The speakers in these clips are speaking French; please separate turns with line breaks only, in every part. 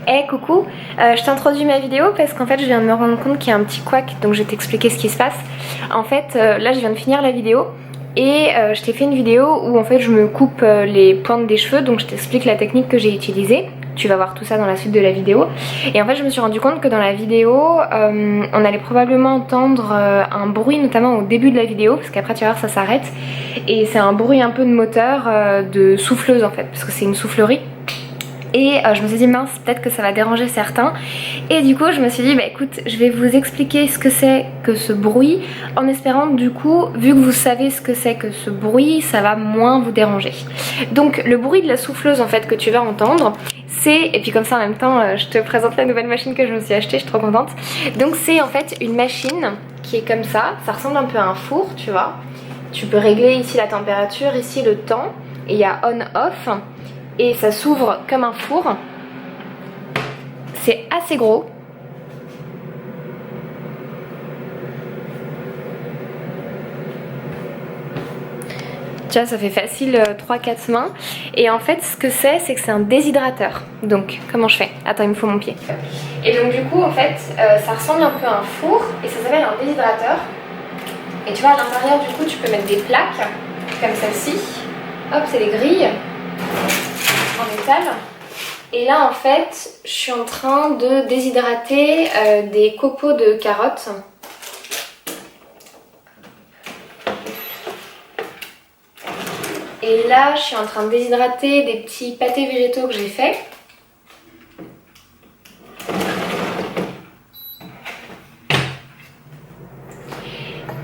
Hey coucou, je t'introduis ma vidéo parce qu'en fait je viens de me rendre compte qu'il y a un petit couac, donc je vais t'expliquer ce qui se passe. En fait là je viens de finir la vidéo et je t'ai fait une vidéo où en fait je me coupe les pointes des cheveux, donc je t'explique la technique que j'ai utilisée. Tu vas voir tout ça dans la suite de la vidéo. Et en fait je me suis rendu compte que dans la vidéo on allait probablement entendre un bruit, notamment au début de la vidéo, parce qu'après tu vas voir ça s'arrête. Et c'est un bruit un peu de moteur, de souffleuse en fait, parce que c'est une soufflerie. Et je me suis dit mince, peut-être que ça va déranger certains. Et du coup je me suis dit bah écoute, je vais vous expliquer ce que c'est que ce bruit, en espérant du coup, vu que vous savez ce que c'est que ce bruit, ça va moins vous déranger. Donc le bruit de la souffleuse en fait que tu vas entendre, c'est, et puis comme ça en même temps je te présente la nouvelle machine que je me suis achetée, je suis trop contente. Donc c'est en fait une machine qui est comme ça ressemble un peu à un four, tu vois. Tu peux régler ici la température, ici le temps, et il y a on-off. Et ça s'ouvre comme un four. C'est assez gros. Tu vois, ça fait facile 3-4 mains. Et en fait ce que c'est que c'est un déshydrateur. Donc comment je fais? Attends, il me faut mon pied. Et donc du coup en fait ça ressemble un peu à un four et ça s'appelle un déshydrateur. Et tu vois à l'intérieur du coup tu peux mettre des plaques comme celle-ci. Hop, c'est les grilles en métal. Et là en fait je suis en train de déshydrater des copeaux de carottes. Et là je suis en train de déshydrater des petits pâtés végétaux que j'ai fait.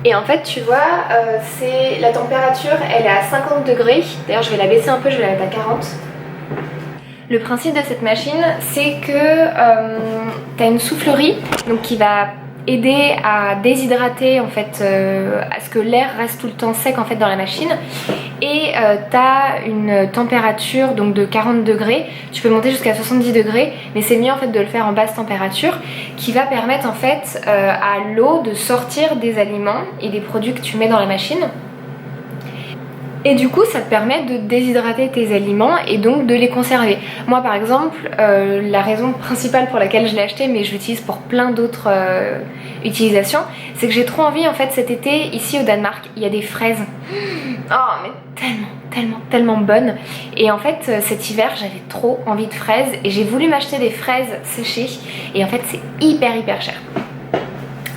Et en fait tu vois c'est la température, elle est à 50 degrés. D'ailleurs je vais la baisser un peu, je vais la mettre à 40. Le principe de cette machine, c'est que tu as une soufflerie donc qui va aider à déshydrater en fait, à ce que l'air reste tout le temps sec en fait dans la machine. Et tu as une température donc de 40 degrés, tu peux monter jusqu'à 70 degrés, mais c'est mieux en fait de le faire en basse température, qui va permettre en fait à l'eau de sortir des aliments et des produits que tu mets dans la machine. Et du coup ça te permet de déshydrater tes aliments et donc de les conserver. Moi par exemple, la raison principale pour laquelle je l'ai acheté, mais je l'utilise pour plein d'autres utilisations, c'est que j'ai trop envie en fait cet été, ici au Danemark, il y a des fraises. Oh mais tellement bonnes. Et en fait cet hiver j'avais trop envie de fraises et j'ai voulu m'acheter des fraises séchées et en fait c'est hyper cher.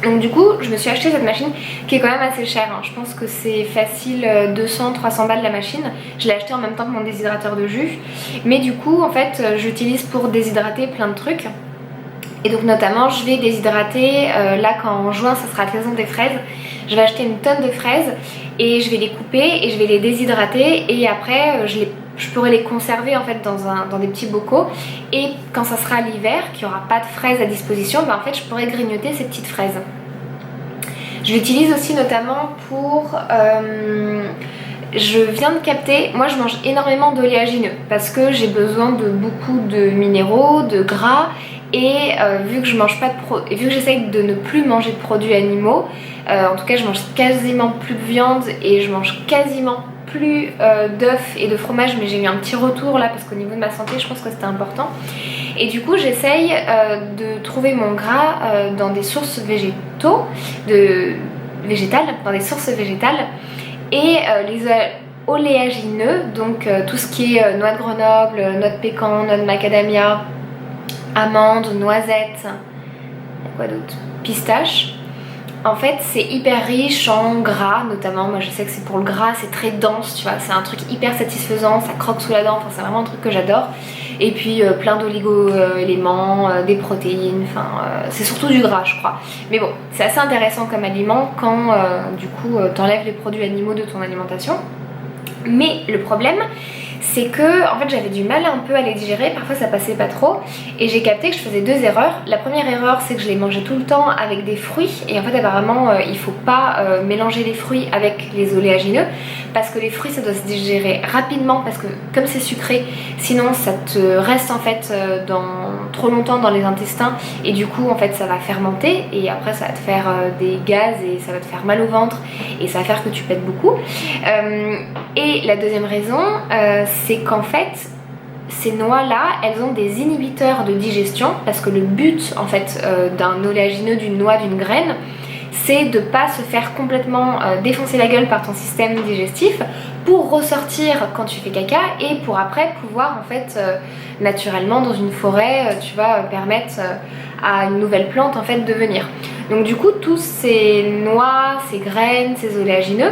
Donc du coup je me suis acheté cette machine qui est quand même assez chère, hein. Je pense que c'est facile 200-300 balles la machine. Je l'ai acheté en même temps que mon déshydrateur de jus. Mais du coup en fait j'utilise pour déshydrater plein de trucs. Et donc notamment je vais déshydrater, là qu'en juin ça sera la saison des fraises. Je vais acheter une tonne de fraises et je vais les couper et je vais les déshydrater. Et après je pourrai les conserver en fait dans des petits bocaux. Et quand ça sera l'hiver, qu'il n'y aura pas de fraises à disposition, ben en fait je pourrai grignoter ces petites fraises. Je l'utilise aussi notamment pour... je viens de capter, moi je mange énormément d'oléagineux parce que j'ai besoin de beaucoup de minéraux, de gras. Et vu que je mange pas de vu que j'essaye de ne plus manger de produits animaux, en tout cas je mange quasiment plus de viande et je mange quasiment plus d'œufs et de fromage, mais j'ai eu un petit retour là parce qu'au niveau de ma santé je pense que c'était important. Et du coup j'essaye de trouver mon gras dans des sources végétales, dans des sources végétales. Et les oléagineux, donc tout ce qui est noix de Grenoble, noix de pécan, noix de macadamia, amandes, noisettes, quoi d'autre, pistaches. En fait c'est hyper riche en gras notamment, moi je sais que c'est pour le gras, c'est très dense, tu vois, c'est un truc hyper satisfaisant, ça croque sous la dent, enfin c'est vraiment un truc que j'adore. Et puis plein d'oligo-éléments, des protéines, enfin c'est surtout du gras je crois. Mais bon, c'est assez intéressant comme aliment quand du coup t'enlèves les produits animaux de ton alimentation. Mais le problème c'est que en fait j'avais du mal un peu à les digérer, parfois ça passait pas trop et j'ai capté que je faisais deux erreurs. La première erreur c'est que je les mangeais tout le temps avec des fruits et en fait apparemment il faut pas mélanger les fruits avec les oléagineux parce que les fruits ça doit se digérer rapidement parce que comme c'est sucré sinon ça te reste en fait trop longtemps dans les intestins et du coup en fait ça va fermenter et après ça va te faire des gaz et ça va te faire mal au ventre et ça va faire que tu pètes beaucoup. Et la deuxième raison c'est qu'en fait ces noix-là, elles ont des inhibiteurs de digestion parce que le but en fait d'un oléagineux, d'une noix, d'une graine, c'est de pas se faire complètement défoncer la gueule par ton système digestif pour ressortir quand tu fais caca et pour après pouvoir en fait naturellement dans une forêt tu vas permettre à une nouvelle plante en fait de venir. Donc du coup tous ces noix, ces graines, ces oléagineux,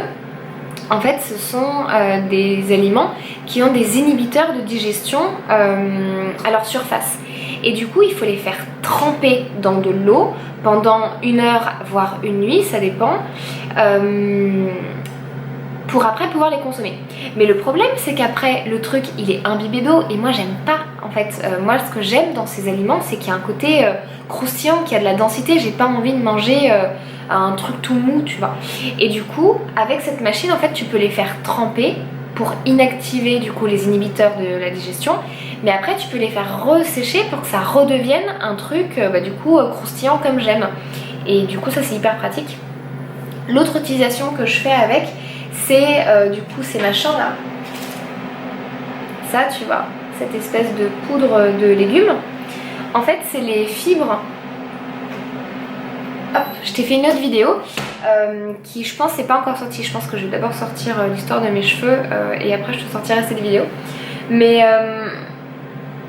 en fait ce sont des aliments qui ont des inhibiteurs de digestion à leur surface. Et du coup il faut les faire tremper dans de l'eau pendant 1 heure voire une nuit, ça dépend, pour après pouvoir les consommer. Mais le problème c'est qu'après le truc il est imbibé d'eau et moi j'aime pas en fait. Moi ce que j'aime dans ces aliments c'est qu'il y a un côté croustillant, qu'il y a de la densité, j'ai pas envie de manger un truc tout mou tu vois. Et du coup avec cette machine en fait tu peux les faire tremper pour inactiver du coup les inhibiteurs de la digestion, mais après tu peux les faire ressécher pour que ça redevienne un truc du coup croustillant comme j'aime. Et du coup ça c'est hyper pratique. L'autre utilisation que je fais avec c'est du coup ces machins là, ça tu vois, cette espèce de poudre de légumes, en fait c'est les fibres. Hop, je t'ai fait une autre vidéo qui je pense c'est pas encore sortie, je pense que je vais d'abord sortir l'histoire de mes cheveux et après je te sortirai cette vidéo, mais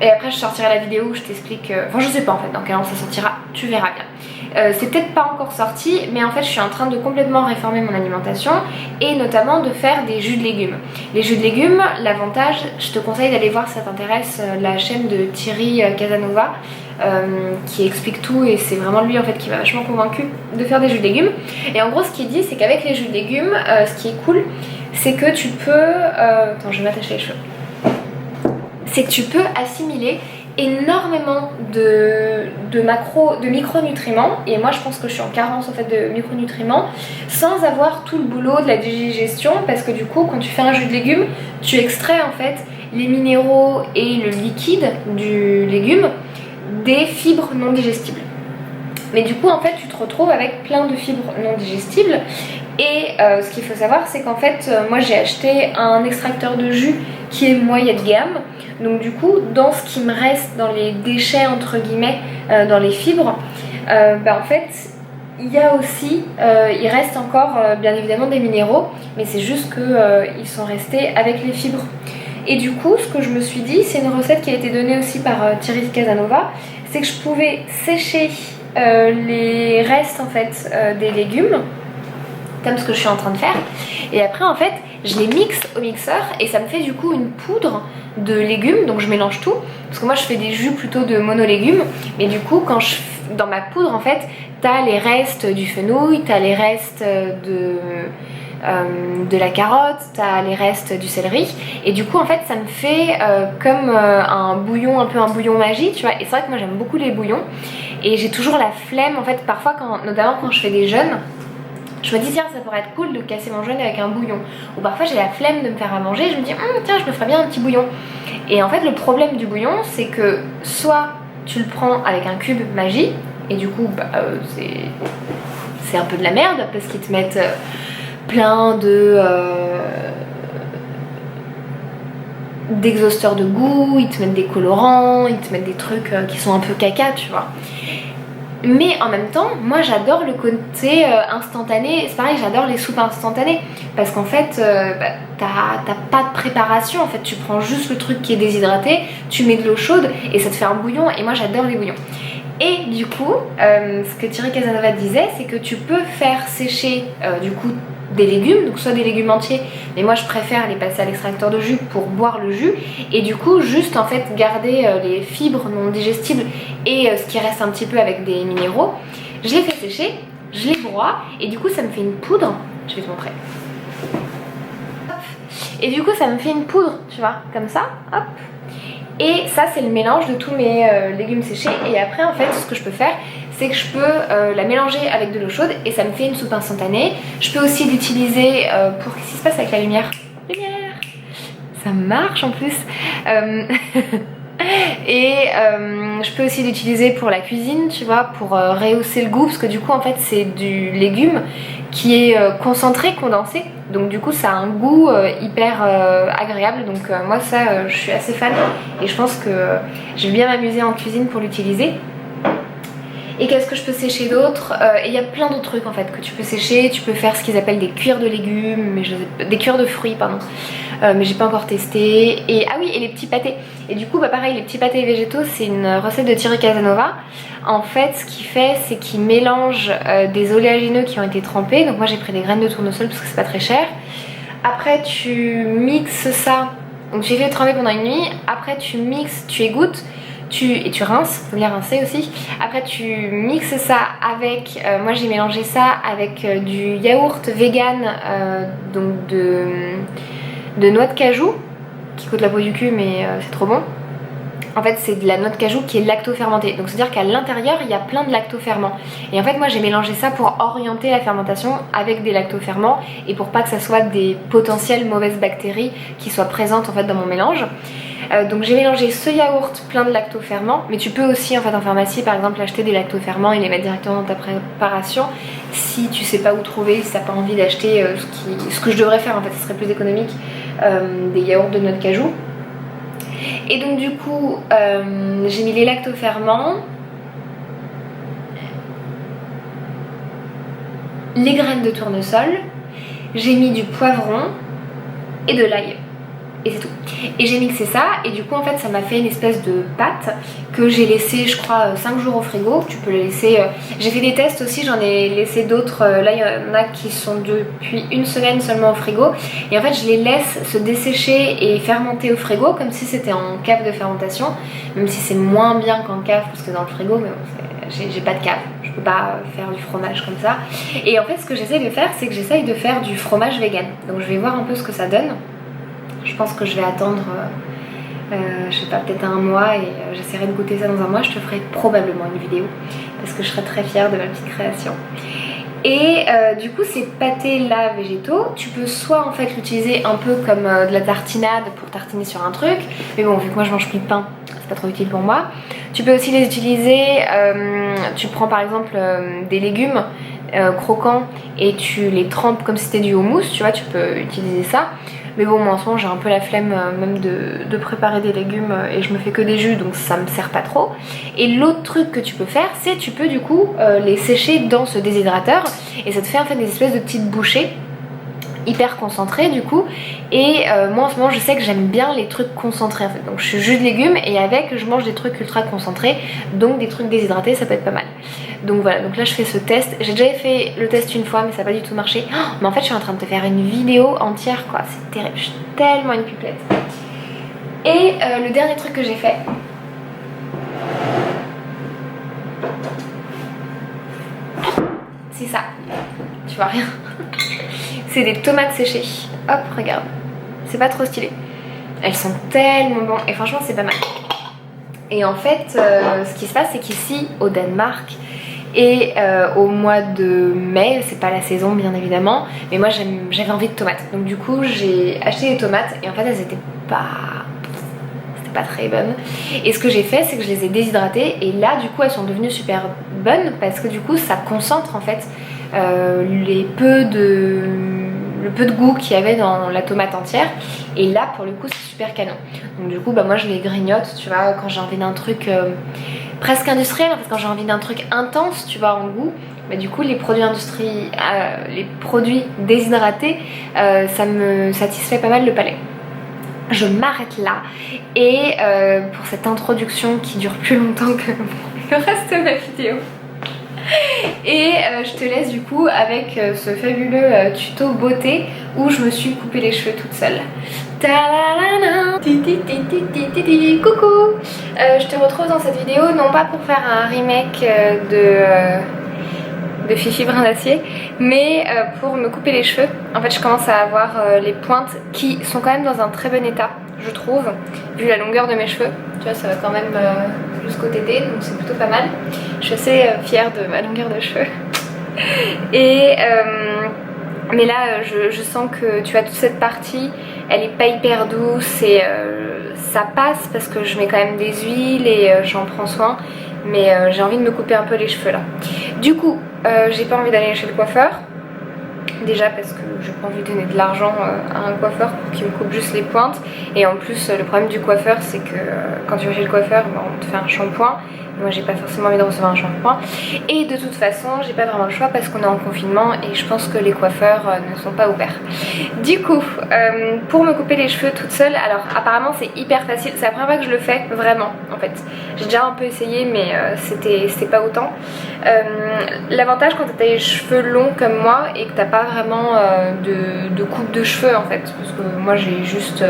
et après je sortirai la vidéo où je t'explique, enfin je sais pas en fait dans quel ordre ça sortira, tu verras bien. C'est peut-être pas encore sorti, mais en fait je suis en train de complètement réformer mon alimentation et notamment de faire des jus de légumes. Les jus de légumes, l'avantage, je te conseille d'aller voir si ça t'intéresse la chaîne de Thierry Casanova qui explique tout et c'est vraiment lui en fait qui m'a vachement convaincue de faire des jus de légumes. Et en gros ce qu'il dit c'est qu'avec les jus de légumes, ce qui est cool c'est que tu peux... Attends je vais m'attacher les cheveux. C'est que tu peux assimiler énormément de micronutriments, et moi je pense que je suis en carence en fait de micronutriments, sans avoir tout le boulot de la digestion, parce que du coup quand tu fais un jus de légumes tu extrais en fait les minéraux et le liquide du légume des fibres non digestibles. Mais du coup en fait tu te retrouves avec plein de fibres non digestibles. Et ce qu'il faut savoir c'est qu'en fait moi j'ai acheté un extracteur de jus qui est moyen de gamme. Donc du coup dans ce qui me reste, dans les déchets entre guillemets, dans les fibres, en fait il y a aussi, il reste encore bien évidemment des minéraux, mais c'est juste qu'ils sont restés avec les fibres. Et du coup ce que je me suis dit, c'est une recette qui a été donnée aussi par Thierry Casanova, c'est que je pouvais sécher les restes en fait des légumes, comme ce que je suis en train de faire, et après en fait je les mixe au mixeur et ça me fait du coup une poudre de légumes. Donc je mélange tout parce que moi je fais des jus plutôt de monolégumes, mais du coup quand dans ma poudre en fait t'as les restes du fenouil, t'as les restes de la carotte, t'as les restes du céleri, et du coup en fait ça me fait comme un bouillon, un peu un bouillon magie tu vois. Et c'est vrai que moi j'aime beaucoup les bouillons et j'ai toujours la flemme en fait parfois notamment quand je fais des jeûnes. Je me dis tiens ça pourrait être cool de casser mon jeûne avec un bouillon, ou parfois j'ai la flemme de me faire à manger, je me dis tiens je me ferais bien un petit bouillon. Et en fait le problème du bouillon c'est que soit tu le prends avec un cube magie et du coup c'est un peu de la merde parce qu'ils te mettent plein d'exhausteurs de goût, ils te mettent des colorants, ils te mettent des trucs qui sont un peu caca tu vois. Mais en même temps, moi j'adore le côté instantané, c'est pareil, j'adore les soupes instantanées parce qu'en fait t'as pas de préparation, en fait tu prends juste le truc qui est déshydraté, tu mets de l'eau chaude et ça te fait un bouillon, et moi j'adore les bouillons. Et du coup, ce que Thierry Casanova disait, c'est que tu peux faire sécher du coup des légumes, donc soit des légumes entiers, mais moi je préfère les passer à l'extracteur de jus pour boire le jus, et du coup juste en fait garder les fibres non digestibles et ce qui reste un petit peu avec des minéraux. Je les fais sécher, je les broie et du coup ça me fait une poudre, je vais te montrer. Hop. Et du coup ça me fait une poudre, tu vois, comme ça, hop. Et ça c'est le mélange de tous mes légumes séchés, et après en fait ce que je peux faire c'est que je peux la mélanger avec de l'eau chaude et ça me fait une soupe instantanée. Je peux aussi l'utiliser pour... Qu'est-ce qui se passe avec la lumière? Lumière! Ça marche en plus. Et je peux aussi l'utiliser pour la cuisine, tu vois, pour rehausser le goût, parce que du coup en fait c'est du légume qui est concentré, condensé, donc du coup ça a un goût hyper agréable, donc moi ça je suis assez fan et je pense que je vais bien m'amuser en cuisine pour l'utiliser. Et qu'est-ce que je peux sécher d'autre? Et il y a plein d'autres trucs en fait que tu peux sécher. Tu peux faire ce qu'ils appellent des cuirs de légumes, mais des cuirs de fruits pardon, mais j'ai pas encore testé. Et ah oui, et les petits pâtés. Et du coup bah pareil, les petits pâtés végétaux, c'est une recette de Thierry Casanova. En fait ce qu'il fait c'est qu'il mélange des oléagineux qui ont été trempés. Donc moi j'ai pris des graines de tournesol parce que c'est pas très cher. Après tu mixes ça, donc tu les fais tremper pendant une nuit. Après tu mixes, tu égouttes. Et tu rinces, faut bien rincer aussi. Après tu mixes ça avec, moi j'ai mélangé ça avec du yaourt vegan, donc de noix de cajou, qui coûte la peau du cul mais c'est trop bon. En fait c'est de la noix de cajou qui est lacto-fermentée, donc c'est à dire qu'à l'intérieur il y a plein de lactoferments. Et en fait moi j'ai mélangé ça pour orienter la fermentation avec des lactoferments et pour pas que ça soit des potentielles mauvaises bactéries qui soient présentes en fait dans mon mélange. Donc j'ai mélangé ce yaourt plein de lactoferments, mais tu peux aussi en fait en pharmacie par exemple acheter des lactoferments et les mettre directement dans ta préparation si tu sais pas où trouver, si t'as pas envie d'acheter ce que je devrais faire en fait, ce serait plus économique, des yaourts de noix de cajou. Et donc du coup j'ai mis les lactoferments, les graines de tournesol, j'ai mis du poivron et de l'ail. Et c'est tout. Et j'ai mixé ça et du coup en fait ça m'a fait une espèce de pâte que j'ai laissé je crois 5 jours au frigo. Tu peux les laisser, j'ai fait des tests aussi, j'en ai laissé d'autres, là il y en a qui sont depuis une semaine seulement au frigo. Et en fait je les laisse se dessécher et fermenter au frigo comme si c'était en cave de fermentation. Même si c'est moins bien qu'en cave parce que dans le frigo, mais bon, j'ai pas de cave, je peux pas faire du fromage comme ça. Et en fait ce que j'essaie de faire c'est que j'essaye de faire du fromage vegan. Donc je vais voir un peu ce que ça donne. Je pense que je vais attendre, je sais pas, peut-être un mois et j'essaierai de goûter ça dans un mois. Je te ferai probablement une vidéo parce que je serai très fière de ma petite création. Et du coup ces pâtés là végétaux, tu peux soit en fait l'utiliser un peu comme de la tartinade pour tartiner sur un truc. Mais bon, vu que moi je mange plus de pain, c'est pas trop utile pour moi. Tu peux aussi les utiliser, tu prends par exemple des légumes croquants et tu les trempes comme si c'était du houmous, tu vois, tu peux utiliser ça. Mais bon, moi en ce moment j'ai un peu la flemme même de préparer des légumes et je me fais que des jus donc ça me sert pas trop. Et l'autre truc que tu peux faire c'est tu peux du coup les sécher dans ce déshydrateur et ça te fait en fait des espèces de petites bouchées hyper concentrées du coup. Et moi en ce moment je sais que j'aime bien les trucs concentrés en fait, donc je suis jus de légumes et avec je mange des trucs ultra concentrés, donc des trucs déshydratés ça peut être pas mal. Donc voilà, donc là je fais ce test, j'ai déjà fait le test une fois mais ça n'a pas du tout marché. Oh, mais en fait je suis en train de te faire une vidéo entière quoi, c'est terrible, je suis tellement une pipelette. Et le dernier truc que j'ai fait, c'est ça, tu vois rien. C'est des tomates séchées. Hop, regarde. C'est pas trop stylé. Elles sont tellement bonnes. Et franchement, c'est pas mal. Et en fait, ce qui se passe, c'est qu'ici, au Danemark, et au mois de mai, c'est pas la saison bien évidemment, mais moi j'avais envie de tomates. Donc du coup, j'ai acheté des tomates et en fait, elles étaient pas très bonnes. Et ce que j'ai fait, c'est que je les ai déshydratées et là, du coup, elles sont devenues super bonnes parce que du coup, ça concentre en fait le peu de goût qu'il y avait dans la tomate entière et là pour le coup c'est super canon. Donc du coup bah moi je les grignote, tu vois, quand j'ai envie d'un truc presque industriel en fait, quand j'ai envie d'un truc intense tu vois en goût, mais du coup les produits les produits déshydratés ça me satisfait pas mal le palais. Je m'arrête là et pour cette introduction qui dure plus longtemps que le reste de ma vidéo. Et je te laisse du coup avec ce fabuleux tuto beauté où je me suis coupé les cheveux toute seule. Coucou, je te retrouve dans cette vidéo non pas pour faire un remake de Fifi Brin d'Acier, mais pour me couper les cheveux. En fait je commence à avoir les pointes qui sont quand même dans un très bon état, je trouve, vu la longueur de mes cheveux. Tu vois, ça va quand même jusqu'au tété, donc c'est plutôt pas mal. Je suis assez fière de ma longueur de cheveux. Et mais là je sens que tu vois toute cette partie elle est pas hyper douce et ça passe parce que je mets quand même des huiles et j'en prends soin. Mais j'ai envie de me couper un peu les cheveux là. Du coup, j'ai pas envie d'aller chez le coiffeur. Déjà parce que j'ai pas envie de donner de l'argent à un coiffeur pour qu'il me coupe juste les pointes. Et en plus le problème du coiffeur c'est que quand tu vas chez le coiffeur on te fait un shampoing. Moi j'ai pas forcément envie de recevoir un shampoing. Et de toute façon j'ai pas vraiment le choix parce qu'on est en confinement et je pense que les coiffeurs ne sont pas ouverts. Du coup pour me couper les cheveux toute seule, alors apparemment c'est hyper facile. C'est la première fois que je le fais vraiment en fait. J'ai déjà un peu essayé mais c'était pas autant. L'avantage quand t'as les cheveux longs comme moi et que t'as pas vraiment de coupe de cheveux en fait, parce que moi j'ai juste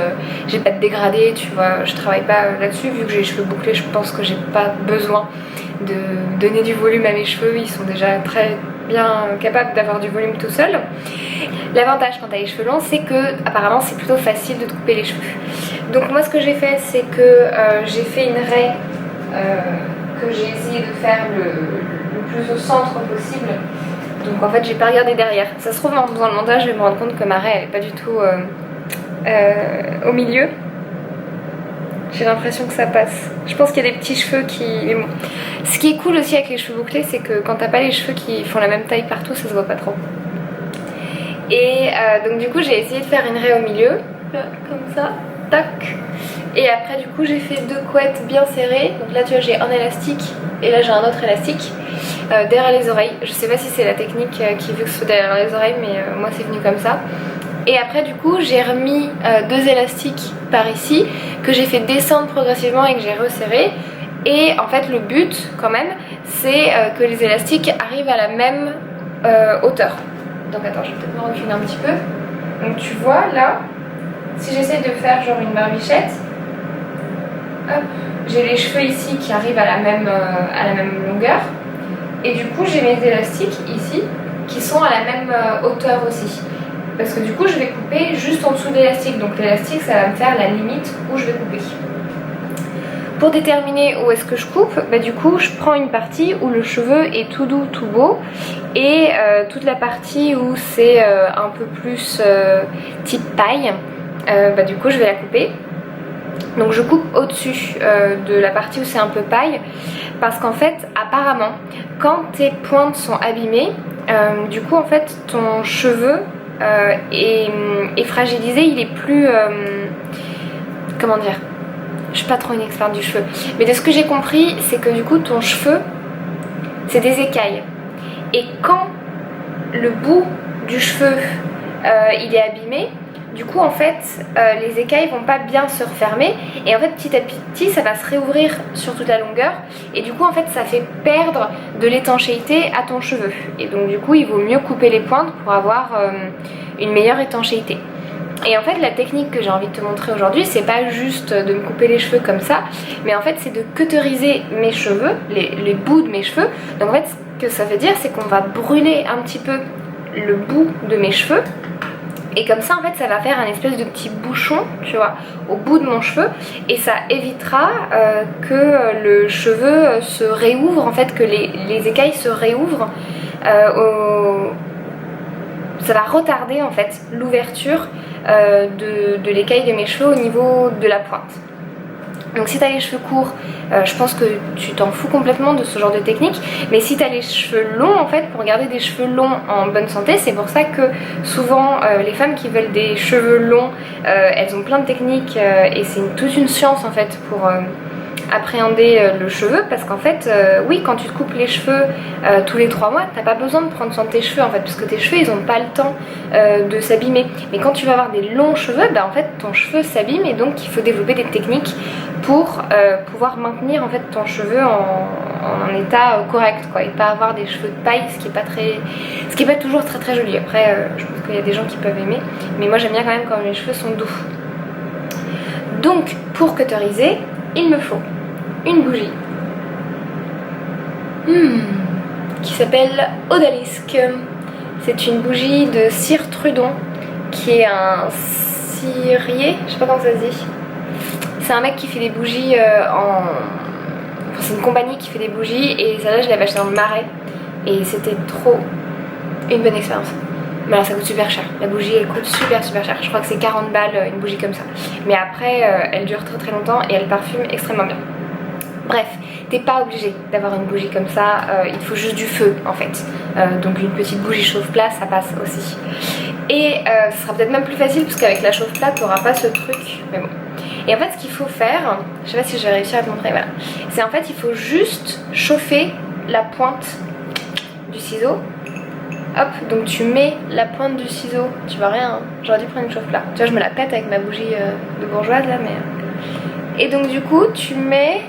j'ai pas de dégradé, tu vois, je travaille pas là-dessus vu que j'ai les cheveux bouclés. Je pense que j'ai pas besoin de donner du volume à mes cheveux, ils sont déjà très bien capables d'avoir du volume tout seul. L'avantage quand t'as les cheveux longs c'est que apparemment c'est plutôt facile de te couper les cheveux. Donc moi ce que j'ai fait c'est que j'ai fait une raie que j'ai essayé de faire le plus au centre possible. Donc en fait j'ai pas regardé derrière. Ça se trouve en faisant le montage je vais me rendre compte que ma raie elle est pas du tout au milieu. J'ai l'impression que ça passe. Je pense qu'il y a des petits cheveux qui... Mais bon. Ce qui est cool aussi avec les cheveux bouclés c'est que quand t'as pas les cheveux qui font la même taille partout ça se voit pas trop. Et donc du coup j'ai essayé de faire une raie au milieu. Là, comme ça. Tac. Et après du coup j'ai fait deux couettes bien serrées. Donc là tu vois j'ai un élastique et là j'ai un autre élastique derrière les oreilles. Je sais pas si c'est la technique qui veut que ce soit derrière les oreilles mais moi c'est venu comme ça. Et après du coup j'ai remis deux élastiques par ici que j'ai fait descendre progressivement et que j'ai resserré. Et en fait le but quand même c'est que les élastiques arrivent à la même hauteur. Donc attends je vais peut-être me reculer un petit peu. Donc tu vois là, si j'essaie de faire genre une barbichette, hop, j'ai les cheveux ici qui arrivent à la même longueur. Et du coup j'ai mes élastiques ici qui sont à la même hauteur aussi. Parce que du coup je vais couper juste en dessous de l'élastique. Donc l'élastique ça va me faire la limite où je vais couper. Pour déterminer où est-ce que je coupe, bah du coup je prends une partie où le cheveu est tout doux, tout beau. Et toute la partie où c'est un peu plus type paille, bah du coup je vais la couper. Donc je coupe au-dessus de la partie où c'est un peu paille. Parce qu'en fait apparemment quand tes pointes sont abîmées, du coup en fait ton cheveu est fragilisé, il est plus... comment dire, je suis pas trop une experte du cheveu. Mais de ce que j'ai compris c'est que du coup ton cheveu c'est des écailles. Et quand le bout du cheveu il est abîmé, du coup en fait les écailles vont pas bien se refermer et en fait petit à petit ça va se réouvrir sur toute la longueur et du coup en fait ça fait perdre de l'étanchéité à ton cheveu et donc du coup il vaut mieux couper les pointes pour avoir une meilleure étanchéité. Et en fait la technique que j'ai envie de te montrer aujourd'hui c'est pas juste de me couper les cheveux comme ça, mais en fait c'est de cutteriser mes cheveux, les bouts de mes cheveux. Donc en fait ce que ça veut dire c'est qu'on va brûler un petit peu le bout de mes cheveux. Et comme ça en fait ça va faire un espèce de petit bouchon, tu vois, au bout de mon cheveu. Et ça évitera que le cheveu se réouvre, en fait que les écailles se réouvrent. Ça va retarder en fait l'ouverture de l'écaille de mes cheveux au niveau de la pointe. Donc si t'as les cheveux courts, je pense que tu t'en fous complètement de ce genre de technique. Mais si t'as les cheveux longs, en fait, pour garder des cheveux longs en bonne santé, c'est pour ça que souvent les femmes qui veulent des cheveux longs, elles ont plein de techniques et c'est toute une science en fait pour appréhender le cheveu. Parce qu'en fait, oui, quand tu te coupes les cheveux tous les 3 mois, t'as pas besoin de prendre soin de tes cheveux en fait, parce que tes cheveux ils ont pas le temps de s'abîmer. Mais quand tu vas avoir des longs cheveux, bah en fait ton cheveu s'abîme et donc il faut développer des techniques pour pouvoir maintenir en fait ton cheveu en état correct quoi, et pas avoir des cheveux de paille, ce qui est pas toujours très très joli. Après je pense qu'il y a des gens qui peuvent aimer, mais moi j'aime bien quand même quand mes cheveux sont doux. Donc pour cutteriser il me faut une bougie qui s'appelle Odalisque. C'est une bougie de cire Trudon qui est un cirier, je sais pas comment ça se dit. C'est un mec qui fait des bougies enfin, c'est une compagnie qui fait des bougies et celle-là je l'avais achetée dans le Marais et c'était trop une bonne expérience. Mais alors ça coûte super cher, la bougie elle coûte super cher, je crois que c'est 40 balles une bougie comme ça. Mais après elle dure très longtemps et elle parfume extrêmement bien. Bref, t'es pas obligé d'avoir une bougie comme ça, il faut juste du feu en fait. Donc une petite bougie chauffe-plat ça passe aussi. Et ce sera peut-être même plus facile parce qu'avec la chauffe-plat t'auras pas ce truc, mais bon. Et en fait ce qu'il faut faire, je sais pas si je vais réussir à te montrer, voilà. C'est en fait il faut juste chauffer la pointe du ciseau. Hop, donc tu mets la pointe du ciseau, tu vois rien, hein. J'aurais dû prendre une chauffe-plat. Tu vois je me la pète avec ma bougie de bourgeoise là mais... Et donc du coup tu mets...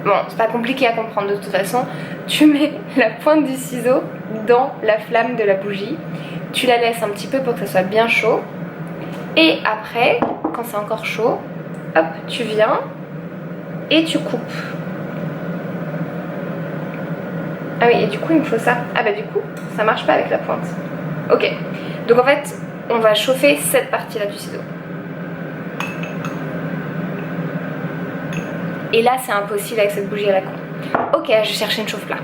Bon, c'est pas compliqué à comprendre de toute façon. Tu mets la pointe du ciseau dans la flamme de la bougie. Tu la laisses un petit peu pour que ça soit bien chaud. Et après, quand c'est encore chaud, hop, tu viens et tu coupes. Ah oui, et du coup il me faut ça. Ah bah du coup, ça marche pas avec la pointe. Ok, donc en fait, on va chauffer cette partie-là du ciseau. Et là c'est impossible avec cette bougie à la con. Ok, je vais chercher une chauffe-plat.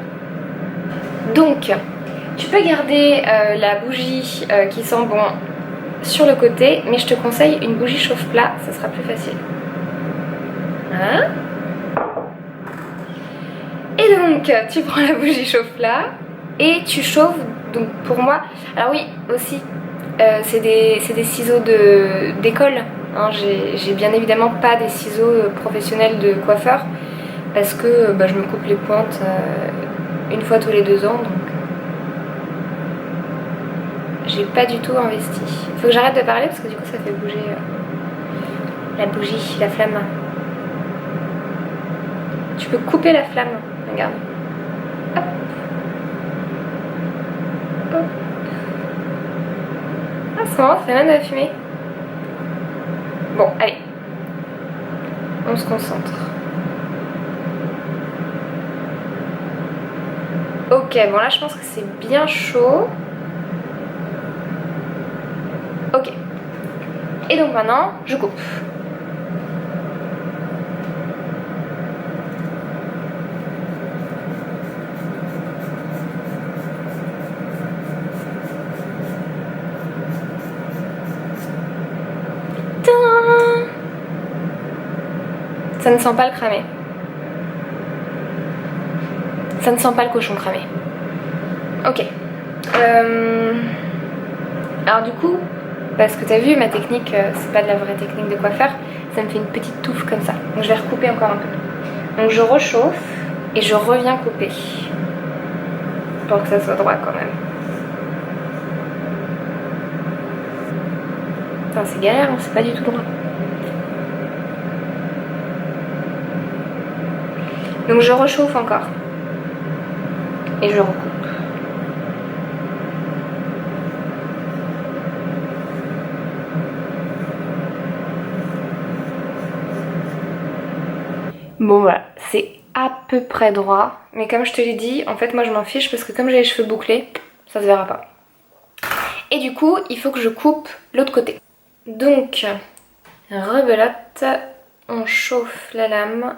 Donc, tu peux garder la bougie qui sent bon sur le côté, mais je te conseille une bougie chauffe-plat, ça sera plus facile. Hein? Et donc, tu prends la bougie chauffe-plat et tu chauffes, donc pour moi, alors oui, aussi, c'est des ciseaux d'école. Hein, j'ai bien évidemment pas des ciseaux professionnels de coiffeur parce que je me coupe les pointes une fois tous les 2 ans, donc j'ai pas du tout investi. Faut que j'arrête de parler parce que du coup ça fait bouger la bougie, la flamme. Tu peux couper la flamme, regarde. Hop. Hop. Ah c'est marrant, ça fait mal de la fumée. Bon, allez. On se concentre. Ok, bon là je pense que c'est bien chaud. Ok. Et donc maintenant, je coupe. Tadam! Ça ne sent pas le cramé. Ça ne sent pas le cochon cramé. Ok. Alors du coup, parce que t'as vu ma technique, c'est pas de la vraie technique de coiffeur, ça me fait une petite touffe comme ça. Donc je vais recouper encore un peu. Donc je réchauffe et je reviens couper. Pour que ça soit droit quand même. Putain c'est galère, hein, c'est pas du tout droit. Donc je réchauffe encore. Et je recoupe. Bon voilà, c'est à peu près droit. Mais comme je te l'ai dit, en fait moi je m'en fiche parce que comme j'ai les cheveux bouclés, ça se verra pas. Et du coup, il faut que je coupe l'autre côté. Donc, rebelote, on chauffe la lame.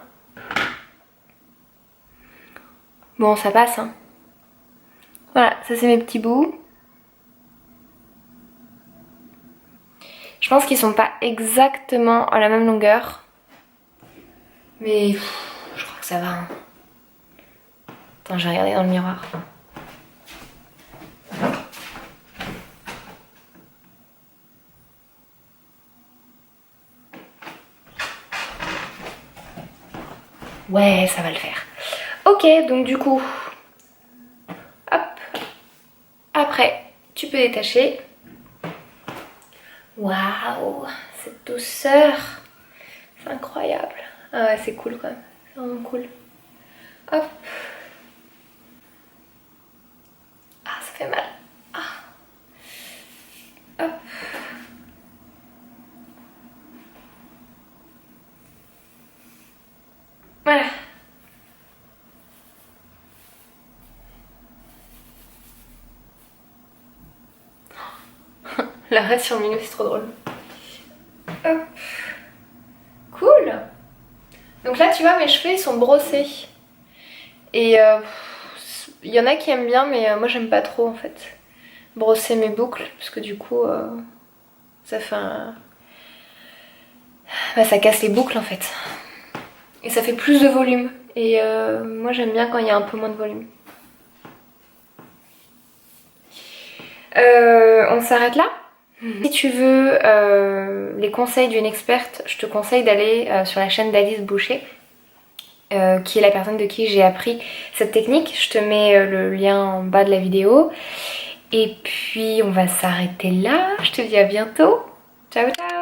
Bon, ça passe, hein. Voilà, ça c'est mes petits bouts. Je pense qu'ils sont pas exactement à la même longueur. Mais je crois que ça va. Hein. Attends, je vais regarder dans le miroir. Ouais, ça va le faire. Ok, donc du coup, hop. Après, tu peux détacher. Waouh, cette douceur. C'est incroyable. Ah ouais, c'est cool quand même. C'est vraiment cool. Hop. Ah, ça fait mal. Ah. Hop. Voilà. L'arrêt sur le milieu, c'est trop drôle. Hop. Cool. Donc là, tu vois, mes cheveux, ils sont brossés. Et il y en a qui aiment bien, mais moi, j'aime pas trop, en fait. brosser mes boucles parce que du coup ça fait un... Bah, ça casse les boucles en fait. Et ça fait plus de volume. Et moi j'aime bien quand il y a un peu moins de volume. On s'arrête là. Si tu veux les conseils d'une experte, je te conseille d'aller sur la chaîne d'Alice Boucher, qui est la personne de qui j'ai appris cette technique. Je te mets le lien en bas de la vidéo. Et puis on va s'arrêter là. Je te dis à bientôt. Ciao ciao.